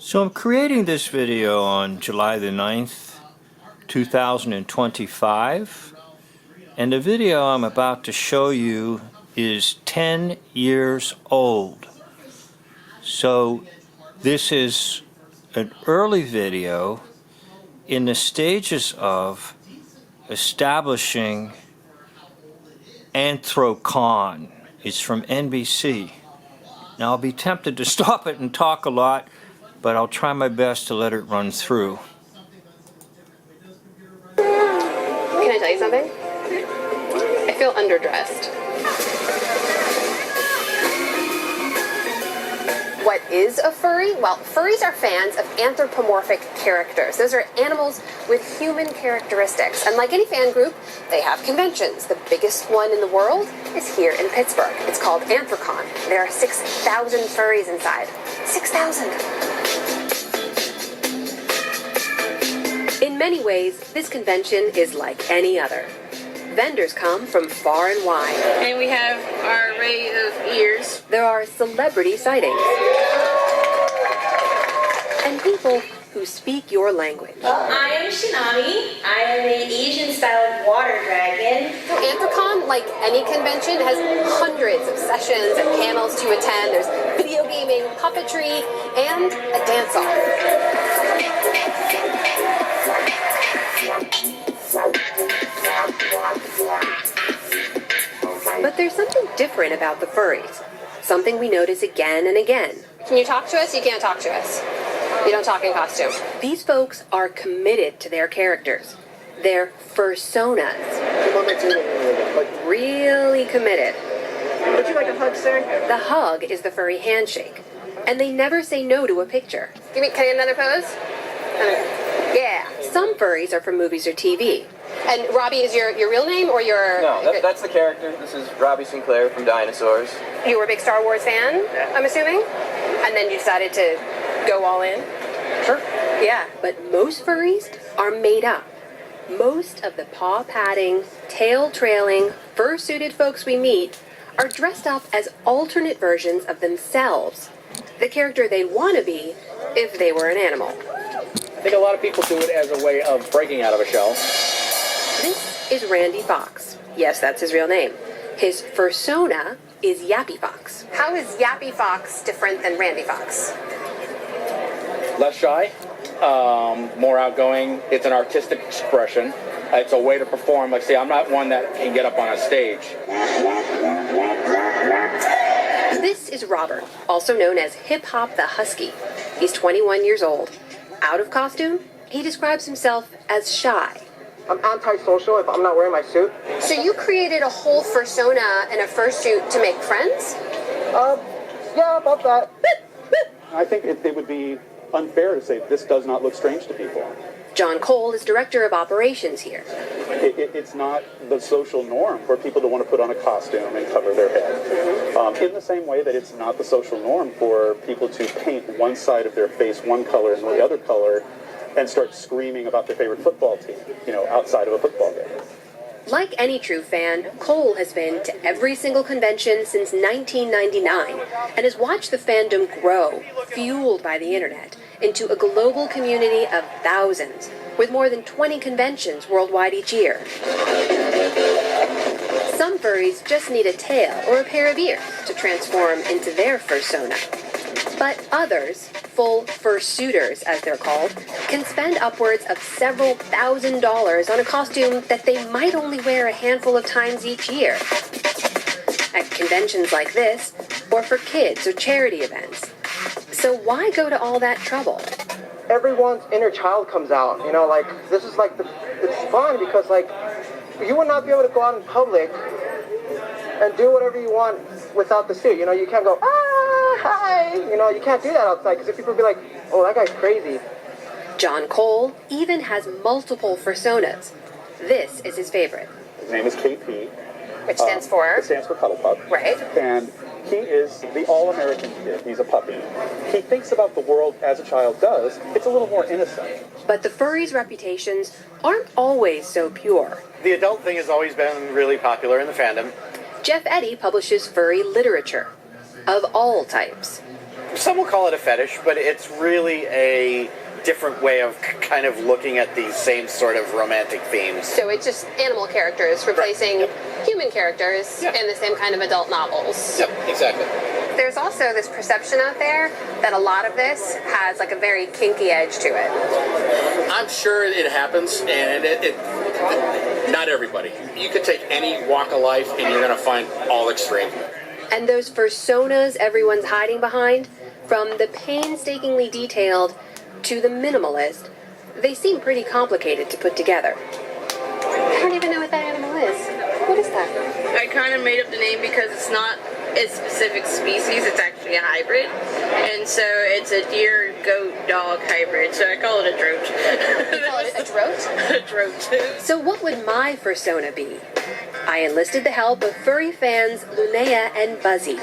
So I'm creating this video on July the 9th, 2025, and the video I'm about to show you is 10 years old. So this is an early video in the stages of establishing Anthrocon. It's from NBC. Now I'll be tempted to stop it and talk a lot, but I'll try my best to let it run through. Can I tell you something? I feel underdressed. What is a furry? Well, furries are fans of anthropomorphic characters. Those are animals with human characteristics. And like any fan group, they have conventions. The biggest one in the world is here in Pittsburgh. It's called Anthrocon. There are 6,000 furries inside. 6,000! In many ways, this convention is like any other. Vendors come from far and wide. And we have our array of ears. There are celebrity sightings. And people who speak your language. I am Shinami. I am an Asian-style water dragon. So Anthrocon, like any convention, has hundreds of sessions and panels to attend. There's video gaming, puppetry, and a dance-off. But there's something different about the furries. Something we notice again and again. Can you talk to us? You can't talk to us. You don't talk in costume. These folks are committed to their characters. Their fursonas. Really committed. Would you like a hug, sir? The hug is the furry handshake. And they never say no to a picture. Can I get another pose? Yeah. Some furries are from movies or TV. And Robbie is your real name or your... No, that's the character. This is Robbie Sinclair from Dinosaurs. You were a big Star Wars fan, Yeah. I'm assuming? And then you decided to go all in? Sure. Yeah. But most furries are made up. Most of the paw-patting, tail-trailing, fur-suited folks we meet are dressed up as alternate versions of themselves. The character they'd want to be if they were an animal. I think a lot of people do it as a way of breaking out of a shell. This is Randy Fox. Yes, that's his real name. His fursona is Yappy Fox. How is Yappy Fox different than Randy Fox? Less shy, more outgoing. It's an artistic expression. It's a way to perform. Like, see, I'm not one that can get up on a stage. This is Robert, also known as Hip Hop the Husky. He's 21 years old. Out of costume, he describes himself as shy. I'm antisocial if I'm not wearing my suit. So you created a whole fursona and a fursuit to make friends? Yeah, about that. I think it would be unfair to say this does not look strange to people. John Cole is director of operations here. It's not the social norm for people to want to put on a costume and cover their head. In the same way that it's not the social norm for people to paint one side of their face one color and the other color and start screaming about their favorite football team, outside of a football game. Like any true fan, Cole has been to every single convention since 1999 and has watched the fandom grow, fueled by the internet, into a global community of thousands, with more than 20 conventions worldwide each year. Some furries just need a tail or a pair of ears to transform into their fursona. But others, full fursuiters as they're called, can spend upwards of several $1,000s on a costume that they might only wear a handful of times each year. At conventions like this, or for kids or charity events. So why go to all that trouble? Everyone's inner child comes out. This is it's fun because, you would not be able to go out in public and do whatever you want without the suit. You can't go, hi. You can't do that outside because people will be like, oh, that guy's crazy. John Cole even has multiple fursonas. This is his favorite. His name is KP. Which stands for? It stands for Cuddle Pup. Right. And he is the all-American kid. He's a puppy. He thinks about the world as a child does. It's a little more innocent. But the furries' reputations aren't always so pure. The adult thing has always been really popular in the fandom. Jeff Eddy publishes furry literature of all types. Some will call it a fetish, but it's really a different way of kind of looking at these same sort of romantic themes. So it's just animal characters replacing human characters in the same kind of adult novels. Yep, exactly. There's also this perception out there that a lot of this has like a very kinky edge to it. I'm sure it happens, and not everybody. You could take any walk of life, and you're going to find all extreme. And those personas everyone's hiding behind, from the painstakingly detailed to the minimalist, they seem pretty complicated to put together. I don't even know what that animal is. What is that? I kind of made up the name because it's not a specific species, it's actually a hybrid. And so it's a deer, goat, dog hybrid, so I call it a droat. You call it a droat? A droat. So what would my fursona be? I enlisted the help of furry fans Linnea and Buzzy.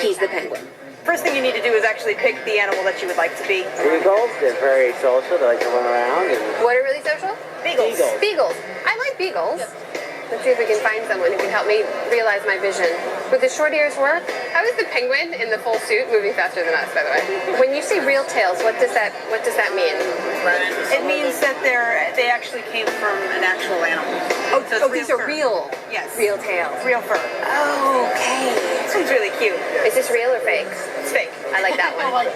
He's the penguin. First thing you need to do is actually pick the animal that you would like to be. Beagles, they're very social. They like to run around. And What are really social? Beagles. Beagles. I like beagles. Let's see if we can find someone who can help me realize my vision. Would the short ears work? How is the penguin in the full suit moving faster than us, by the way? When you say real tails, what does that mean? It means that they actually came from an actual animal. So it's These are fur. real. Yes. Real tails. Real fur. Oh, okay. This one's really cute. Is this real or fake? It's fake. I like that one.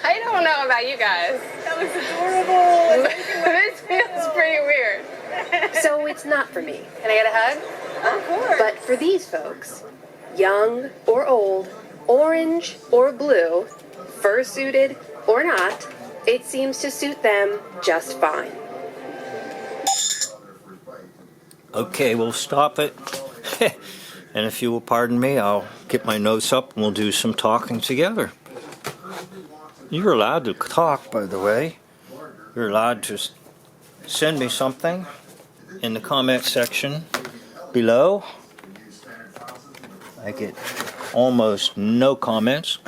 I don't know about you guys. That was adorable. This feels pretty weird. So it's not for me. Can I get a hug? Of course. But for these folks, young or old, orange or blue, fur-suited or not, it seems to suit them just fine. Okay, we'll stop it. And if you will pardon me, I'll get my notes up and we'll do some talking together. You're allowed to talk, by the way. You're allowed to send me something in the comment section below. I get almost no comments.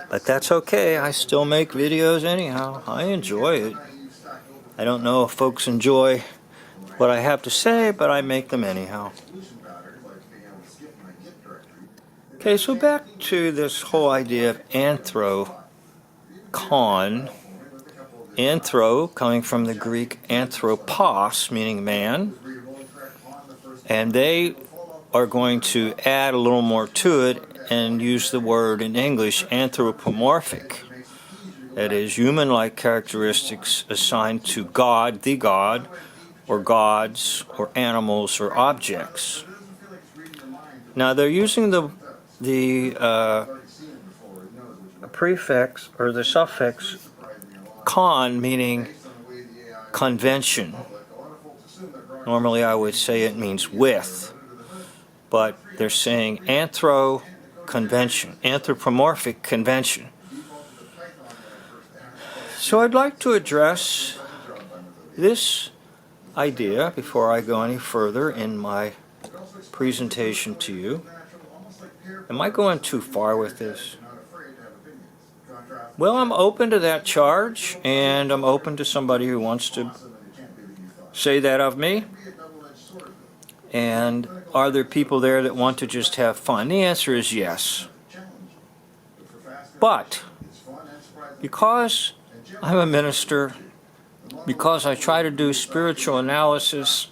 But that's okay. I still make videos anyhow. I enjoy it. I don't know if folks enjoy what I have to say, but I make them anyhow. Okay, so back to this whole idea of Anthrocon. Anthro coming from the Greek anthropos, meaning man. And they are going to add a little more to it and use the word in English anthropomorphic. That is, human-like characteristics assigned to God, the God, or gods, or animals, or objects. Now they're using the prefix or the suffix con, meaning convention. Normally I would say it means with, but they're saying convention, anthropomorphic convention. So I'd like to address this idea before I go any further in my presentation to you. Am I going too far with this? Well, I'm open to that charge, and I'm open to somebody who wants to say that of me. And are there people there that want to just have fun? The answer is yes. But because I'm a minister, because I try to do spiritual analysis,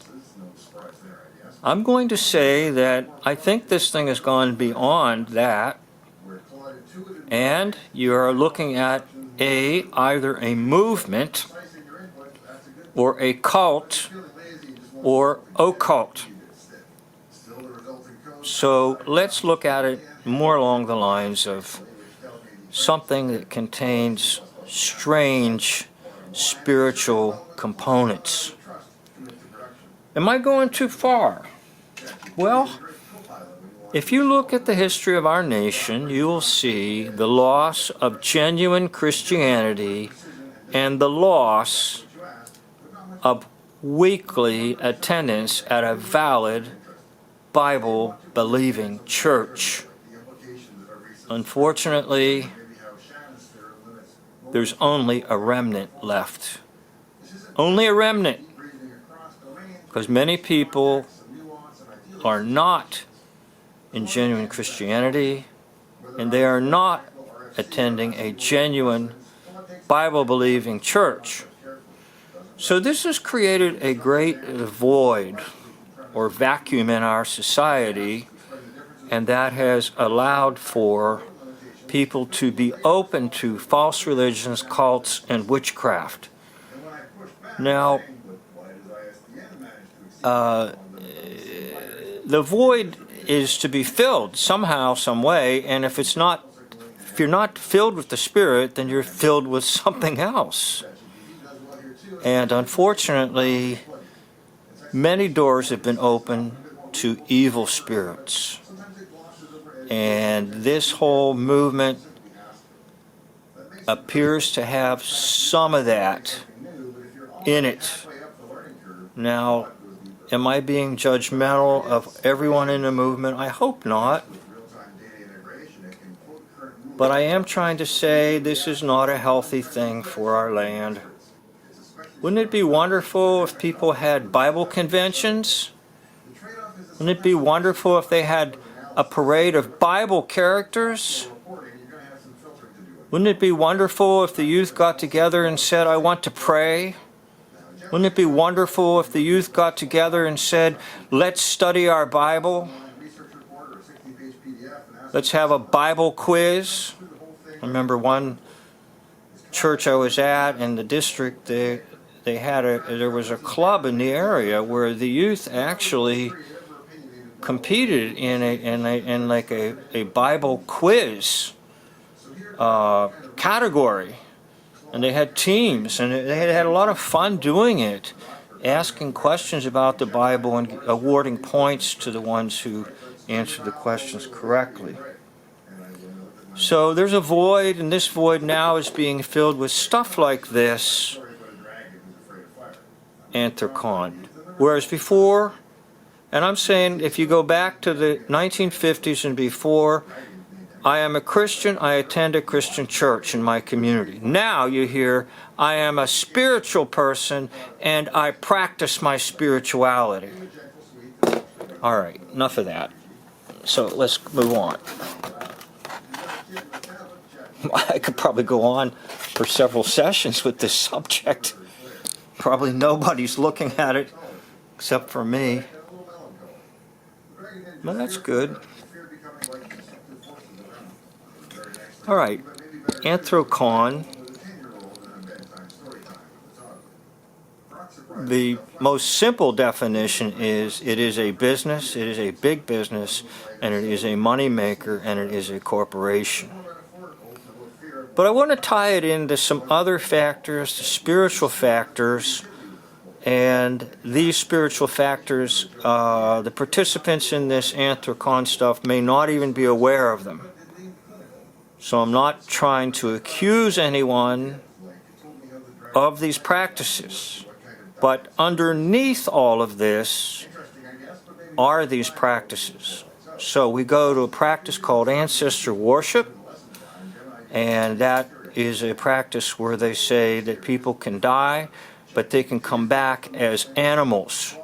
I'm going to say that I think this thing has gone beyond that, and you're looking at either a movement or a cult or occult. So let's look at it more along the lines of something that contains strange spiritual components. Am I going too far? Well, if you look at the history of our nation, you will see the loss of genuine Christianity and the loss of weekly attendance at a valid Bible-believing church. Unfortunately, there's only a remnant left. Only a remnant. Because many people are not in genuine Christianity, and they are not attending a genuine Bible-believing church. So this has created a great void or vacuum in our society, and that has allowed for people to be open to false religions, cults, and witchcraft. Now, the void is to be filled somehow, some way, and if you're not filled with the Spirit, then you're filled with something else. And unfortunately, many doors have been opened to evil spirits. And this whole movement appears to have some of that in it. Now, am I being judgmental of everyone in the movement? I hope not. But I am trying to say this is not a healthy thing for our land. Wouldn't it be wonderful if people had Bible conventions? Wouldn't it be wonderful if they had a parade of Bible characters? Wouldn't it be wonderful if the youth got together and said, I want to pray? Wouldn't it be wonderful if the youth got together and said, let's study our Bible? Let's have a Bible quiz. I remember one church I was at in the district, there was a club in the area where the youth actually competed in like a Bible quiz category, and they had teams, and they had a lot of fun doing it, asking questions about the Bible and awarding points to the ones who answered the questions correctly. So there's a void, and this void now is being filled with stuff like this, Anthrocon. Whereas before, and I'm saying if you go back to the 1950s and before, I am a Christian, I attend a Christian church in my community. Now you hear, I am a spiritual person and I practice my spirituality. All right, enough of that. So let's move on. I could probably go on for several sessions with this subject. Probably nobody's looking at it except for me. Well, that's good. All right, Anthrocon. The most simple definition is it is a business, it is a big business, and it is a money maker, and it is a corporation. But I want to tie it into some other factors, the spiritual factors, and these spiritual factors, the participants in this Anthrocon stuff may not even be aware of them. So I'm not trying to accuse anyone of these practices. But underneath all of this are these practices. So we go to a practice called ancestor worship, and that is a practice where they say that people can die, but they can come back as animals.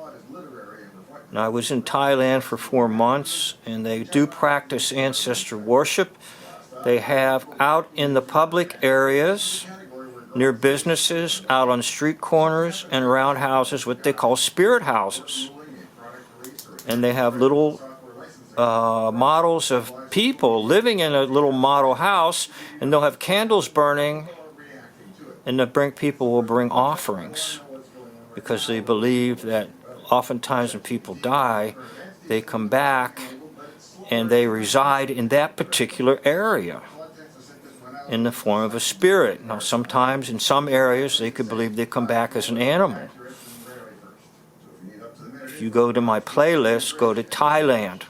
Now, I was in Thailand for 4 months, and they do practice ancestor worship. They have out in the public areas, near businesses, out on street corners, and around houses, what they call spirit houses. And they have little models of people living in a little model house, and they'll have candles burning, and people will bring offerings, because they believe that oftentimes when people die, they come back and they reside in that particular area in the form of a spirit. Now, sometimes in some areas they could believe they come back as an animal. If you go to my playlist, go to Thailand.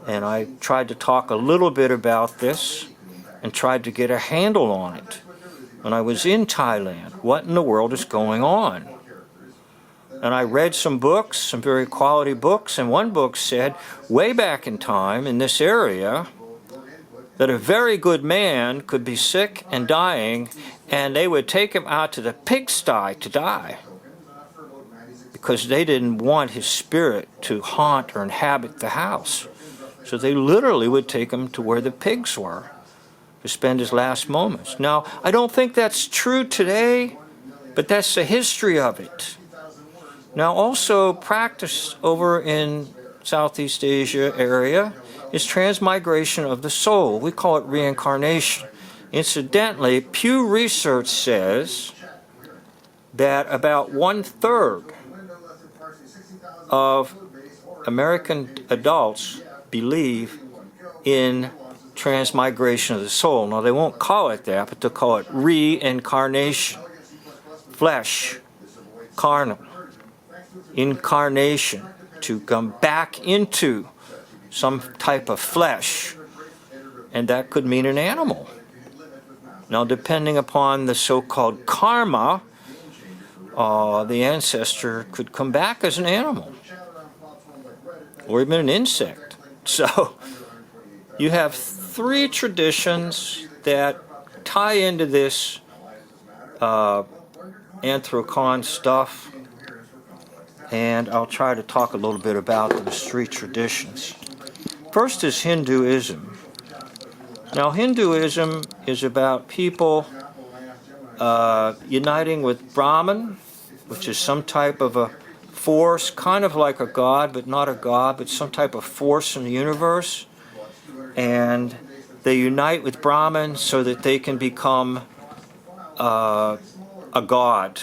And I tried to talk a little bit about this and tried to get a handle on it. When I was in Thailand, what in the world is going on? And I read some books, some very quality books, and one book said, way back in time in this area, that a very good man could be sick and dying, and they would take him out to the pigsty to die, because they didn't want his spirit to haunt or inhabit the house. So they literally would take him to where the pigs were to spend his last moments. Now, I don't think that's true today, but that's the history of it. Now, also practice over in Southeast Asia area is transmigration of the soul. We call it reincarnation. Incidentally, Pew Research says that about 1/3 of American adults believe in transmigration of the soul. Now, they won't call it that, but they'll call it reincarnation. Flesh, carnal, incarnation, to come back into some type of flesh, and that could mean an animal. Now, depending upon the so-called karma, the ancestor could come back as an animal, or even an insect. So, you have three traditions that tie into this Anthrocon stuff, and I'll try to talk a little bit about those three traditions. First is Hinduism. Now, Hinduism is about people uniting with Brahman, which is some type of a force, kind of like a god, but not a god, but some type of force in the universe. And they unite with Brahman so that they can become a god.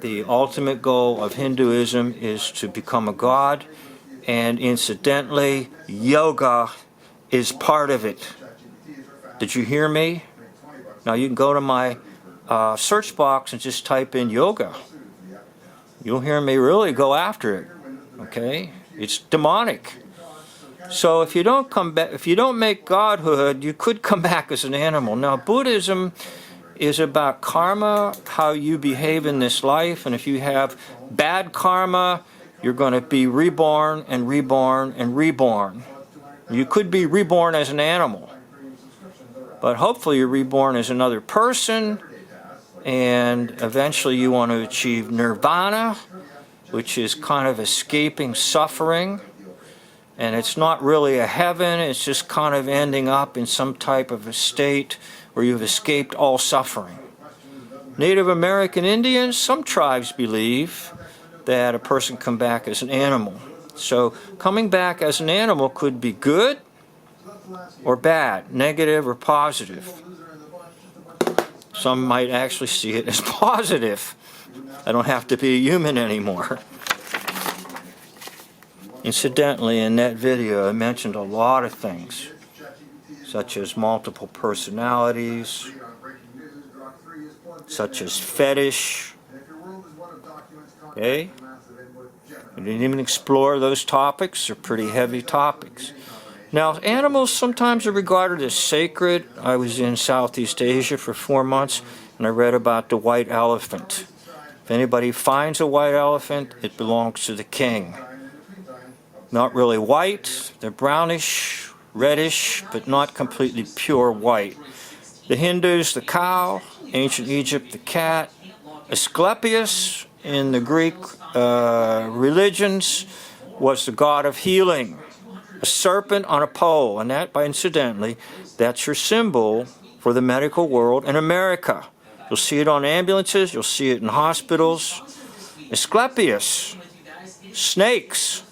The ultimate goal of Hinduism is to become a god, and incidentally, yoga is part of it. Did you hear me? Now you can go to my search box and just type in yoga. You'll hear me really go after it. Okay? It's demonic. So if you don't come back, if you don't make godhood, you could come back as an animal. Now, Buddhism is about karma, how you behave in this life, and if you have bad karma, you're going to be reborn and reborn and reborn. You could be reborn as an animal, but hopefully you're reborn as another person, and eventually you want to achieve nirvana, which is kind of escaping suffering. And it's not really a heaven, it's just kind of ending up in some type of a state where you've escaped all suffering. Native American Indians, some tribes believe that a person come back as an animal. So coming back as an animal could be good or bad, negative or positive. Some might actually see it as positive. I don't have to be a human anymore. Incidentally, in that video, I mentioned a lot of things, such as multiple personalities, such as fetish. Okay? We didn't even explore those topics. They're pretty heavy topics. Now, animals sometimes are regarded as sacred. I was in Southeast Asia for 4 months, and I read about the white elephant. If anybody finds a white elephant, it belongs to the king. Not really white, they're brownish, reddish, but not completely pure white. The Hindus, the cow; ancient Egypt, the cat. Asclepius in the Greek religions was the god of healing. A serpent on a pole, and that, incidentally, that's your symbol for the medical world in America. You'll see it on ambulances, you'll see it in hospitals. Asclepius, snakes.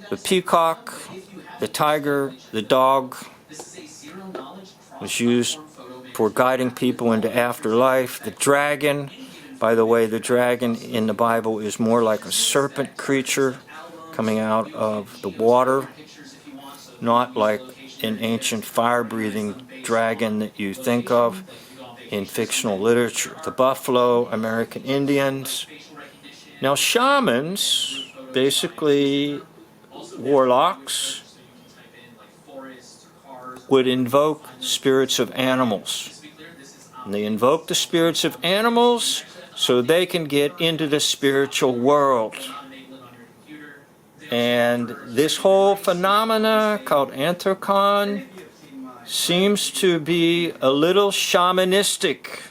The peacock, the tiger, the dog was used for guiding people into afterlife. The dragon, by the way, the dragon in the Bible is more like a serpent creature coming out of the water, not like an ancient fire-breathing dragon that you think of in fictional literature. The buffalo, American Indians. Now, shamans, basically warlocks, would invoke spirits of animals. And they invoke the spirits of animals so they can get into the spiritual world. And this whole phenomena called Anthrocon seems to be a little shamanistic.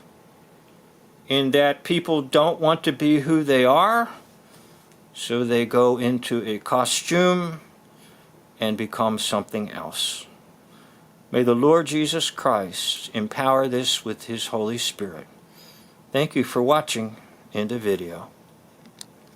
in that people don't want to be who they are, so they go into a costume and become something else. May the Lord Jesus Christ empower this with His Holy Spirit. Thank you for watching. End of video.